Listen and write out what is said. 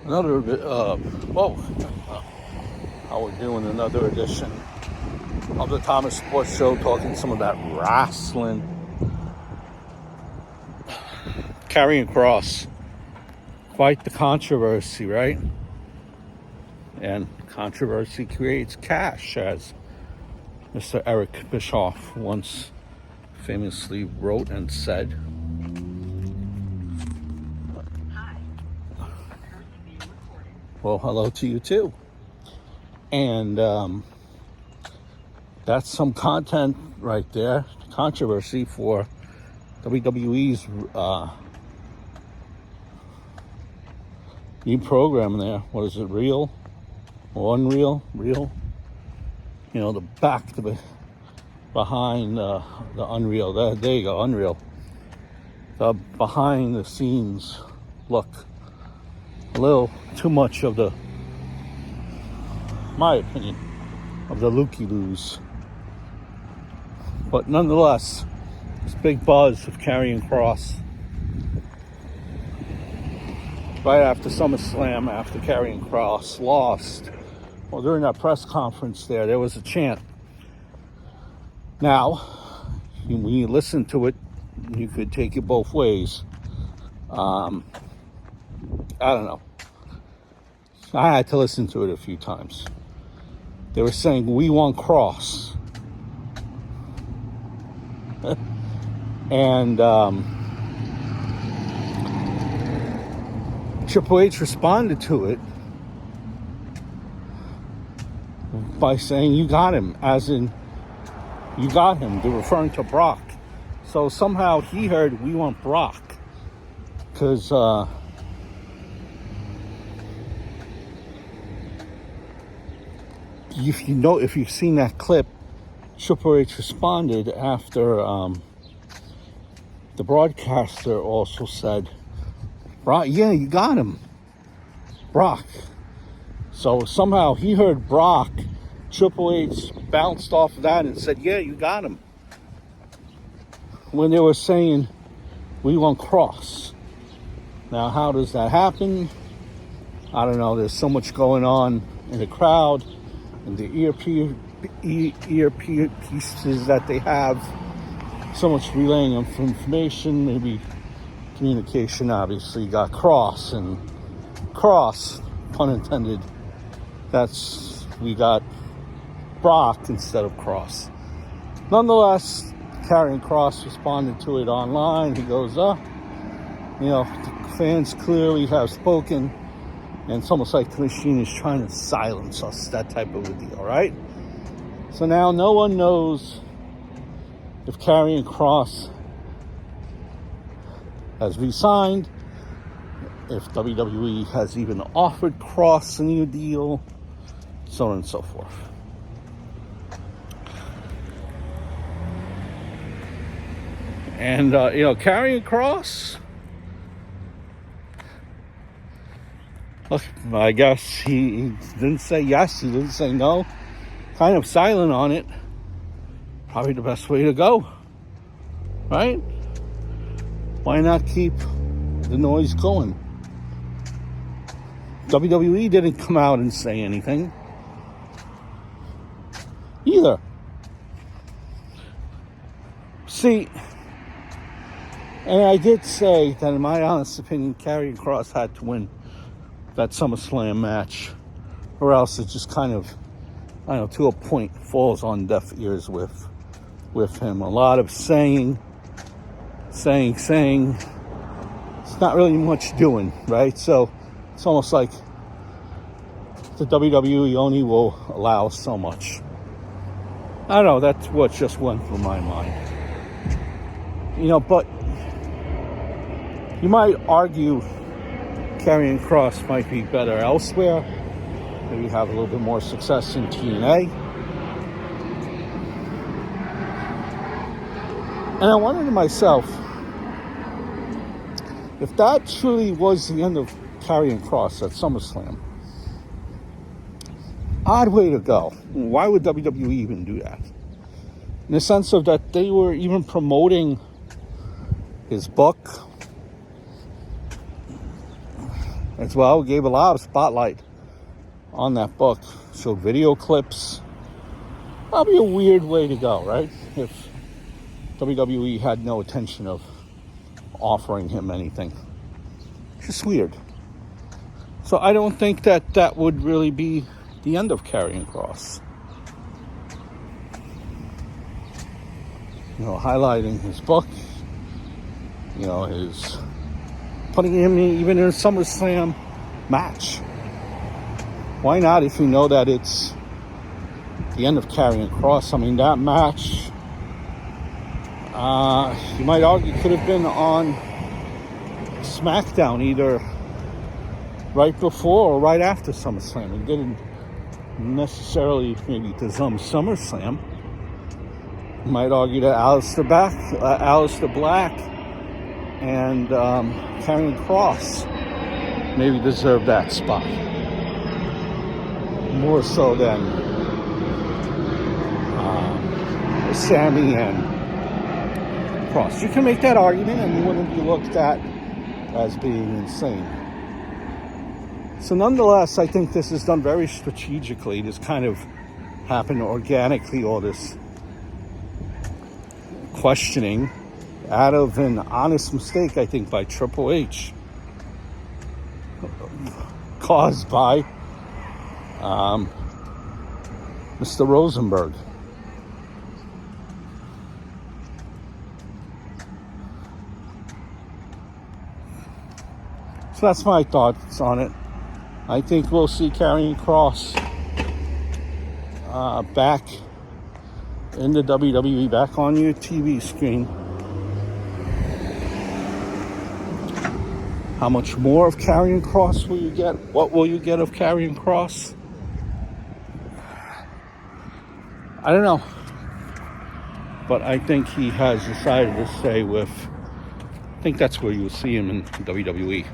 Another how we're doing another edition of the Thomas Sports Show, talking some of that wrestling. Karrion Kross, quite the controversy, right? And controversy creates cash, as Mr. Eric Bischoff once famously wrote and said. Well, hello to you too. And that's some content right there, controversy for WWE's new program there. What is it, Real or Unreal? Real? You know, the back to the behind the Unreal. There you go, Unreal. The behind the scenes look. A little too much of my opinion, of the looky-loos. But nonetheless, this big buzz of Karrion Kross. Right after Summerslam, after Karrion Kross lost, well, during that press conference there was a chant. Now, when you listen to it, you could take it both ways. I don't know. I had to listen to it a few times. They were saying, "We want Kross." And Triple H responded to it by saying, "You got him," as in, you got him. They're referring to Brock. So somehow he heard, "We want Brock." Because if you've seen that clip, Triple H responded after the broadcaster also said, "Brock, yeah, you got him, Brock." So somehow he heard Brock. Triple H bounced off of that and said, "Yeah, you got him," when they were saying, "We want Kross." Now, how does that happen? I don't know. There's so much going on in the crowd, and the earpieces that they have, so much relaying of information, maybe communication. Obviously, you got Kross and Kross, pun intended. We got Brock instead of Kross. Nonetheless, Karrion Kross responded to it online. He goes, the fans clearly have spoken, and it's almost like the machine is trying to silence us, that type of a deal, right? So now no one knows if Karrion Kross has re-signed, if WWE has even offered Kross a new deal, so on and so forth. And, Karrion Kross, look, I guess he didn't say yes, he didn't say no. Kind of silent on it. Probably the best way to go, right? Why not keep the noise going? WWE didn't come out and say anything either. See, and I did say that in my honest opinion, Karrion Kross had to win that SummerSlam match, or else it just kind of, I don't know, to a point, falls on deaf ears with him. A lot of saying. It's not really much doing, right? So it's almost like the WWE only will allow so much. I don't know, that's what just went through my mind. But you might argue Karrion Kross might be better elsewhere. Maybe have a little bit more success in TNA. And I wondered to myself, if that truly was the end of Karrion Kross at SummerSlam, odd way to go. Why would WWE even do that? In the sense of that they were even promoting his book, as well. Gave a lot of spotlight on that book. Showed video clips. Probably a weird way to go, right? If WWE had no intention of offering him anything. It's just weird. So I don't think that would really be the end of Karrion Kross. You know, highlighting his book, you know, his putting him even in a SummerSlam match. Why not, if you know that it's the end of Karrion Kross? I mean, that match, you might argue, could have been on SmackDown, either right before or right after SummerSlam. It didn't necessarily maybe to SummerSlam. You might argue that Aleister Black and Karrion Kross maybe deserve that spot more so than Sammy and Kross. You can make that argument and you wouldn't be looked at as being insane. So nonetheless, I think this is done very strategically. This kind of happened organically, all this questioning out of an honest mistake, I think, by Triple H, caused by Mr. Rosenberg. So that's my thoughts on it. I think we'll see Karrion Kross back in the WWE, back on your TV screen. How much more of Karrion Kross will you get? What will you get of Karrion Kross? I don't know. But I think he has decided to stay with, I think that's where you'll see him in WWE.